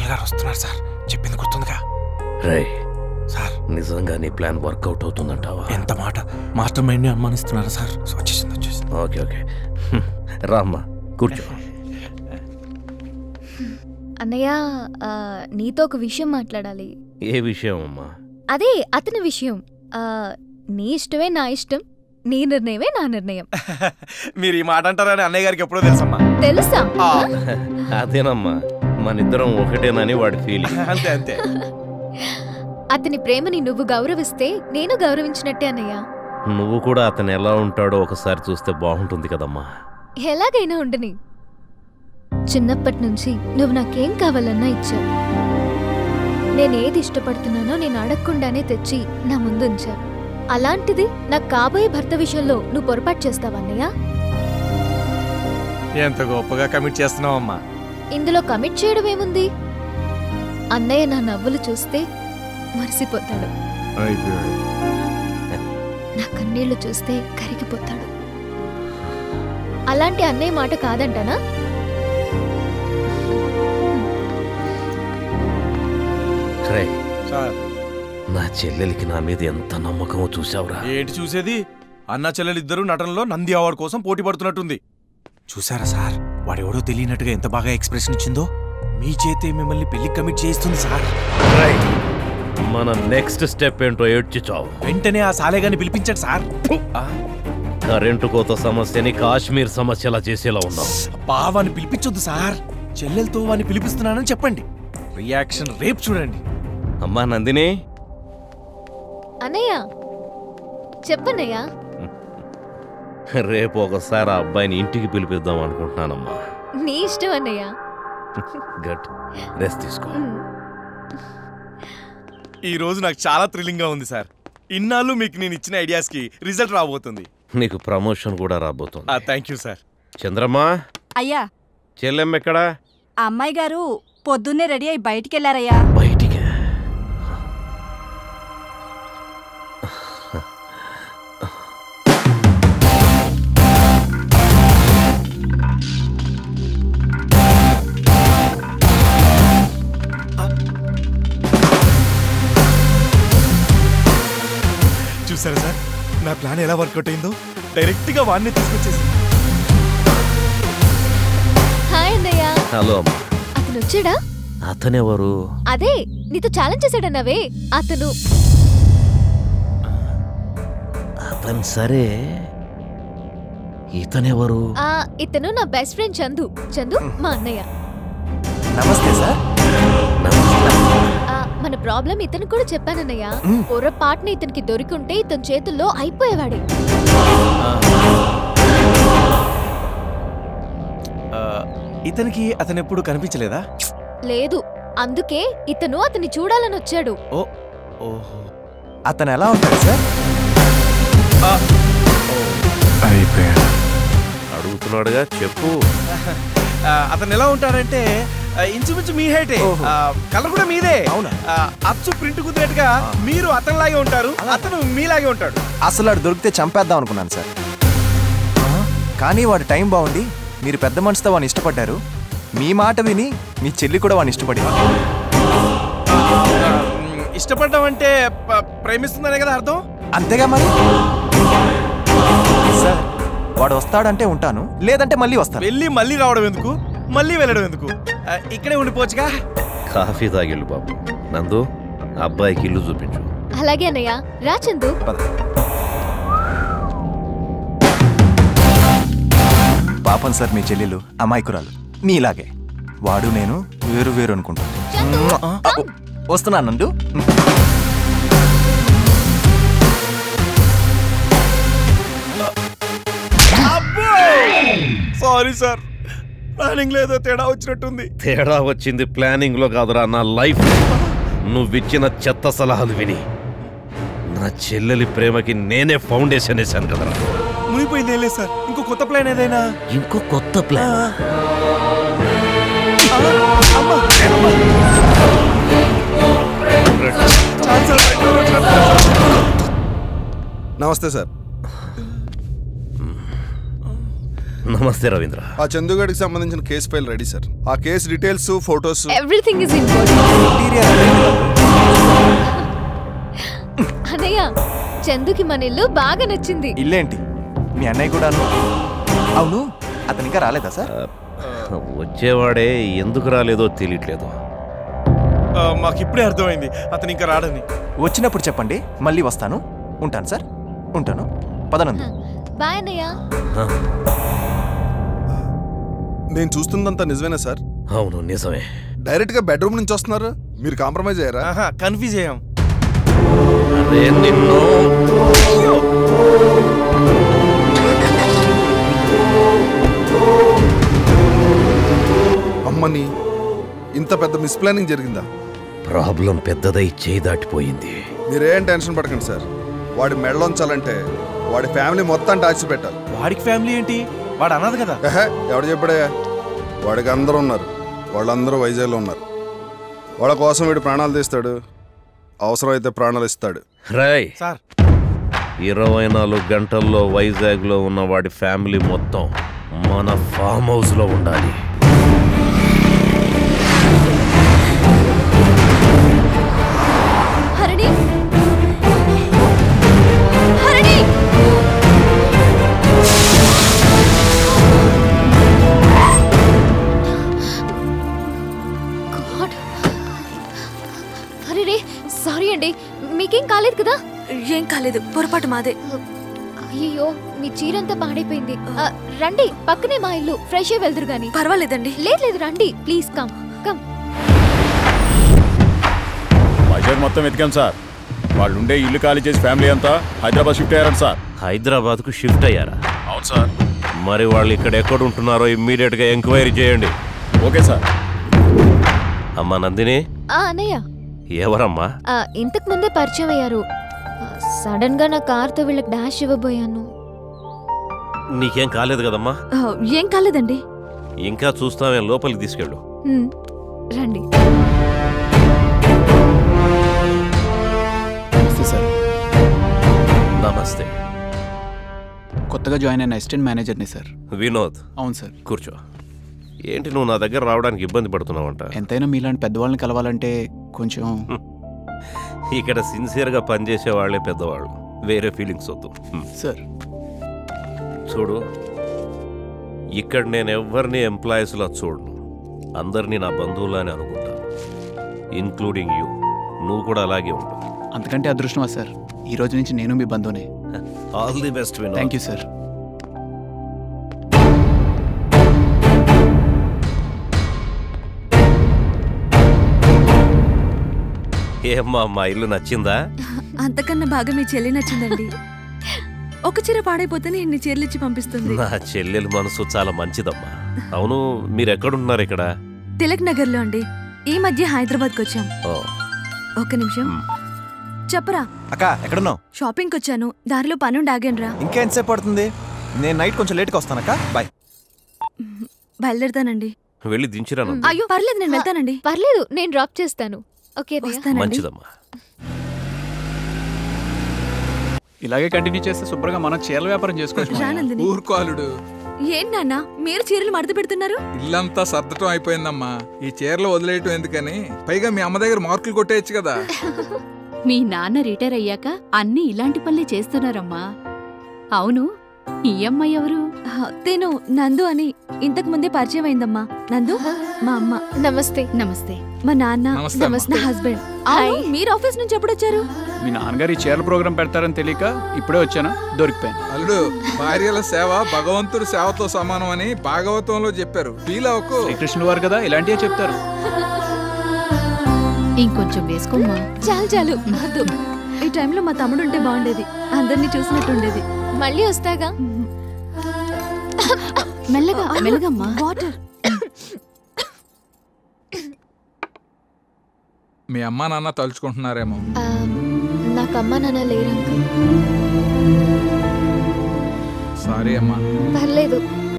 Principal గారు వస్తున్నారు sir, చెప్పింది గుర్తుందిగా? రే సార్, నిజంగా నీ ప్లాన్ వర్కౌట్ అవుతుందంటావా? ఎంత మాట, మాస్టర్ మైండ్ ని అనుమానిస్తున్నారు సార్. వచ్చేసింది. ఓకే ఓకే, రామ్మా కూర్చో. అన్నయ్య, నీతో ఒక విషయం మాట్లాడాలి. ఏ విషయం అమ్మా? అదే అతని విషయం. నీ ఇష్టమే నా ఇష్టం, నీ నిర్ణయమే నా నిర్ణయం. మీరు ఈ మాట అంటారని అన్నయ్య గారికి ఎప్పుడో తెలుసమ్మా. తెలుసా? అదేనమ్మా, మనిద్దరం ఒకటేనని వాడి ఫీలింగ్. అంతే అంతే. అతని ప్రేమని నువ్వు గౌరవిస్తే నేను గౌరవించినట్టే అన్నయ్య. నువ్వు కూడా అతను ఎలా ఉంటాడో ఒకసారి చూస్తే బాగుంటుంది కదమ్మా. ఎలాగైనా ఉండని. చిన్నప్పటి నుంచి నువ్వు నాకేం కావాలన్నా ఇచ్చావు. నేనేది ఇష్టపడుతున్నానో నేను అడగకుండానే తెచ్చి నా ముందుంచావు. అలాంటిది నాకు కాబోయే భర్త విషయంలో నువ్వు పొరపాటు చేస్తావన్నయ్య? ఎంత గొప్పగా కమిట్ చేస్తున్నావమ్మా. ఇందులో కమిట్ చేయడం ఏముంది? అన్నయ్య నా నవ్వులు చూస్తే మరిసిపోతాడు, నా కన్నీళ్లు చూస్తే కరిగిపోతాడు. అలాంటి అన్నయ్య మాట కాదంటానా? నా చెల్లెలికి నా మీద ఎంత నమ్మకమో చూసావురా. ఏంటి చూసేది? అన్న చెల్లెలిద్దరూ నటనలో నంది అవార్డు కోసం పోటీ పడుతున్నట్టుంది. చూసారా సార్, వాడెవడో తెలియనట్టుగా ఎంత బాగా ఎక్స్ప్రెషన్ ఇచ్చిందో. మీ చేతే మిమ్మల్ని పెళ్లి కమిట్ చేయిస్తుంది సార్. మన నెక్స్ట్ స్టెప్ ఏంటో ఏడ్చి చావు. వెంటనే ఆ సాలేగాని పిలిపించండి సార్. కరెంటు కోత సమస్యని కాశ్మీర్ సమస్యలా చేసేలా ఉన్నాం. వాని పిలిపించొద్దు సార్, చెల్లెలతో వాని పిలిపిస్తున్నానని చెప్పండి. రియాక్షన్ రేపు చూడండి. అమ్మా నందిని. అన్నయ్య చెప్పన్నయ్యా. రేపు ఒకసారి ఆ అబ్బాయిని ఇంటికి పిలిపిద్దాం అనుకుంటున్నానమ్మా. నీ ఇష్టం అన్నయ్య. గుడ్, రెస్ట్ తీసుకో. ఈ రోజు నాకు చాలా థ్రిల్లింగ్ గా ఉంది సార్. ఇన్నాళ్ళు మీకు నేను ఇచ్చిన ఐడియాస్ కి రిజల్ట్ రాబోతుంది. నీకు ప్రమోషన్ కూడా రాబోతుంది. Thank you sir. చంద్రమ్మా. అయ్యా. చెల్లెమ్మ ఎక్కడా? అమ్మాయి గారు పొద్దున్నే రెడీ అయి బయటికెళ్లారయ్యా. బయటికి? చూసారా సార్, నా ప్లాన్ ఎలా వర్కౌట్ అయిందో. డైరెక్ట్ గా వాడిని తీసుకొచ్చేసి. హాయ్ అన్నయ్య. హలో అమ్మా. అతను వచ్చాడా? అతనెవరు? అదే నీతో ఛాలెంజ్ చేశాడన్నావే అతను. అతను సరే, ఇతనెవరు? ఇతను నా బెస్ట్ ఫ్రెండ్ చందు. చందు మా అన్నయ్య. నమస్తే సార్. మన ప్రాబ్లం ఇతను కూడా చెప్పానన్నయ్య. పొరపాటున ఇతనికి దొరికింటే ఇతని చేతుల్లో అయిపోయేవాడే. ఇతనికి అతను ఎప్పుడు కనిపించలేదా? లేదు, అందుకే ఇతను అతన్ని చూడాలని వచ్చాడు. ఓహో, అతను ఎలా ఉంటాడు సార్? అడుగుతున్నాడుగా, చెప్పు. అతను ఎలా ఉంటాడంటే ఇంచుమించు మీ హైటే, కలర్ కూడా మీదే. అవునా? అచ్చు ప్రింట్ కుదిరేట్టుగా మీరు అతనిలాగే ఉంటారు, అతను మీలాగే ఉంటాడు. అసలు వాడు దొరికితే చంపేద్దాం అనుకున్నాను సార్, కానీ వాడు టైం బాగుండి మీరు పెద్ద మనిషితో వాడిని ఇష్టపడ్డారు. మీ మాట విని మీ చెల్లి కూడా వాడిని ఇష్టపడింది. ఇష్టపడడం అంటే ప్రేమిస్తుందనే కదా అర్థం? అంతేగా మరి. సార్, వాడు వస్తాడంటే ఉంటాను, లేదంటే మళ్ళీ వస్తాను. వెళ్ళి మళ్ళీ రావడం ఎందుకు, మళ్ళీ వెళ్ళడం ఎందుకు? ఇక్కడే ఉండిపోవచ్చుగా. కాఫీ తాగిళ్ళు బాబు. నందు, అబ్బాయికి ఇల్లు చూపించు. అలాగే అన్నయ్య. రా చందు. పాపం సార్, మీ చెల్లెలు అమాయకురాలు మీలాగే. వాడు నేను వేరు వేరు అనుకుంటాను. వస్తున్నాను నందు. సారీ సార్, ప్లానింగ్ లేదో తేడా వచ్చినట్టుంది. తేడా వచ్చింది ప్లానింగ్ లో కాదురా, నా లైఫ్. నువ్విచ్చిన చెత్త సలహాలు విని నా చెల్లెలి ప్రేమకి నేనే ఫౌండేషన్ వేశాను కదరా. మునిపోయింది ఏం లేదు సార్, ఇంకో కొత్త ప్లాన్ ఏదైనా? ఇంకో కొత్త ప్లాన్? నమస్తే సార్. నమస్తే రవీంద్ర. ఆ చందుగడికి సంబంధించిన కేసు ఫైల్ రెడీ సార్. ఆ case details, photos, everything is important. అన్నయ్య, చందుకి మన ఇల్లు బాగా నచ్చింది. ఇల్లేంటి, మీ అన్నయ్య కూడా? అవును, అతను ఇంకా రాలేదా సార్? వచ్చేవాడే, ఎందుకు రాలేదో తెలియట్లేదు. మాకిప్పుడే అర్థమైంది అతను ఇంకా రాడని. వచ్చినప్పుడు చెప్పండి, మళ్ళీ వస్తాను. ఉంటాను సార్, ఉంటాను. పదనందు. బాయ్ అన్నయ్య. నేను చూస్తుందంతా నిజమేనా సార్? అవును, నిజమే. డైరెక్ట్ గా బెడ్రూమ్ నుంచి వస్తున్నారు. మీరు కాంప్రమైజ్ అయ్యారా? కన్ఫ్యూజ్ అయ్యాం. అరే నిన్ను అమ్మని, ఇంత పెద్ద మిస్ప్లానింగ్ జరిగిందా? ప్రాబ్లం పెద్దదై చేయి దాటిపోయింది. మీరేం టెన్షన్ పడకండి సార్. వాడి మెడలోంచాలంటే వాడి ఫ్యామిలీ మొత్తం టార్చర్ పెట్టాలి. వాడికి ఫ్యామిలీ ఏంటి? వాడు అన్నది కదా. ఎవడు చెప్పాడయ్యా? వాడికి అందరూ ఉన్నారు. వాళ్ళందరూ వైజాగ్లో ఉన్నారు. వాళ్ళ కోసం వీడు ప్రాణాలు తీస్తాడు, అవసరమైతే ప్రాణాలు ఇస్తాడు. రాయ్ సార్, 24 గంటల్లో వైజాగ్లో ఉన్న వాడి ఫ్యామిలీ మొత్తం మన ఫామ్ హౌస్లో ఉండాలి. హరిణి, హరిణి! హరిణి, సారీ అండి, మీకేం కాలేదు కదా? ఏం కాలేదు, పొరపాటు మాదే. అయ్యో, మీ చీరంతా పాడైపోయింది. రండి, పక్కనే మా ఇల్లు, ఫ్రెష్ అయ్యి వెళ్దురు గాని. పర్వాలేదండి. లేదు, రండి ప్లీజ్, కమ్ కమ్. వైజాగ్ మొత్తం వెతికాం సార్. వాళ్ళు ఉండే ఇల్లు ఖాళీ చేసి ఫ్యామిలీ అంతా హైదరాబాద్ షిఫ్ట్ అయ్యారంట సార్. హైదరాబాద్కు షిఫ్ట్ అయ్యారా? అవును సార్. మరి వాళ్ళు ఇక్కడ ఎక్కడ ఉంటున్నారో ఇమ్మీడియట్గా ఎంక్వైరీ చేయండి. Okay sir. అమ్మా నందిని. అన్నయ్య. ఎవరమ్మా? ఇంతకు ముందే పరిచయం అయ్యారు. సడన్ గా నా కార్తో వీళ్ళకి డాష్ ఇవ్వబోయాను. నీకేం కాలేదు కదమ్మా? ఏం కాలేదండి. ఇంకా చూస్తామే, లోపలికి తీసుకెళ్ళు. రండి. నమస్తే సార్. నమస్తే. కొత్తగా జాయిన్ అయిన అసిస్టెంట్ మేనేజర్ని సార్. వినోద్. అవును సార్. కూర్చో. ఏంటి నువ్వు నా దగ్గర రావడానికి ఇబ్బంది పడుతున్నావంట? ఎంతైనా మీలాంటి పెద్దవాళ్ళని కలవాలంటే కొంచెం ఇక్కడ సిన్సియర్గా పనిచేసే వాళ్ళే పెద్దవాళ్ళు, వేరే ఫీలింగ్స్ వద్దు సార్. చూడు, ఇక్కడ నేను ఎవరిని ఎంప్లాయీస్లా చూడను, అందరినీ నా బంధువులని అనుకుంటాను, ఇన్క్లూడింగ్ యూ. నువ్వు కూడా అలాగే ఉండు. అంతకంటే అదృష్టమా సార్? ఈ రోజు నుంచి నేను మీ బంధువునే. All the best Vinod. Thank you sir. ఏమ్మా, మా ఇల్లు నచ్చిందా? అంతకన్నా బాగా మీ చెల్లి నచ్చిందండి. ఒక చీర పాడైపోతేనే ఇన్ని చీరలు ఇచ్చి పంపిస్తుంది. నా చెల్లెలు మనసు చాలా మంచిదమ్మా. అవును, మీరు ఎక్కడున్నారు? ఇక్కడ తిలక్ నగర్ లో అండి. ఈ మధ్య హైదరాబాద్కి వచ్చాం. ఒక్క నిమిషం చెప్పరా. అక్క, ఎక్కడున్నావు? షాపింగ్కి వచ్చాను, దారిలో పనుండి ఆగానురా. ఇంకా ఎంతసేపు పడుతుంది? నేను నైట్ కొంచెం లేట్గా వస్తానక్క. బాయ్. బయలుదేరుతానండి. వెళ్ళి దించిరాను. అయ్యో పర్లేదు, నేను వెళ్తానండి. పర్లేదు, నేను డ్రాప్ చేస్తాను. ఓకే, మంచిదమ్మా. ఇలాగే కంటిన్యూ చేస్తే శుభ్రంగా మనం చీరల వ్యాపారం చేసుకోవచ్చు. ఊరుకోలుడు. ఏంటి నాన్న, మీరు చీరలు మడత పెడుతున్నారు? ఇల్లంతా సర్దటం అయిపోయిందమ్మా. ఈ చీరలు వదిలేయటం ఎందుకని. పైగా మీ అమ్మ దగ్గర మార్కులు కొట్టేయచ్చు కదా. మీ నాన్న రిటైర్ అయ్యాక అన్ని ఇలాంటి పనులే చేస్తున్నారమ్మా. అవును, ఈ అమ్మాయి ఎవరు? తేను నందు అని ఇంతకు ముందే పరిచయం అయిందమ్మా. నందు మా అమ్మ. నమస్తే. నమస్తే. మా నాన్న, నమస్తే. నా హస్బెండ్. మీరు ఆఫీస్ నుంచి ఎప్పుడు వచ్చారు? మీ నాన్నగారు ఈ చీరల ప్రోగ్రామ్ పెడతారని తెలియక ఇప్పుడే వచ్చాను, దొరికిపోయాను. అల్లుడు, భార్యల సేవ భగవంతుడి సేవతో సమానం అని భాగవతంలో చెప్పారు. ఫీల్ అవ్వకు. శ్రీకృష్ణుడు వారు కదా, ఇలాంటివే చెప్తారు. ఇంకొంచెం వేసుకోమ్మా. చాలు వద్దు. ఈ టైంలో మా తమ్ముడు ఉంటే బాగుండేది, అందరినీ చూసినట్టుండేది. మళ్ళీ వస్తాగా. మెల్లగమ్మా. వాటర్. మీ అమ్మా నాన్న తలుచుకుంటున్నారేమో. నాకు అమ్మా నాన్న లేరు అంకుల్. సారీ అమ్మా. పర్లేదు,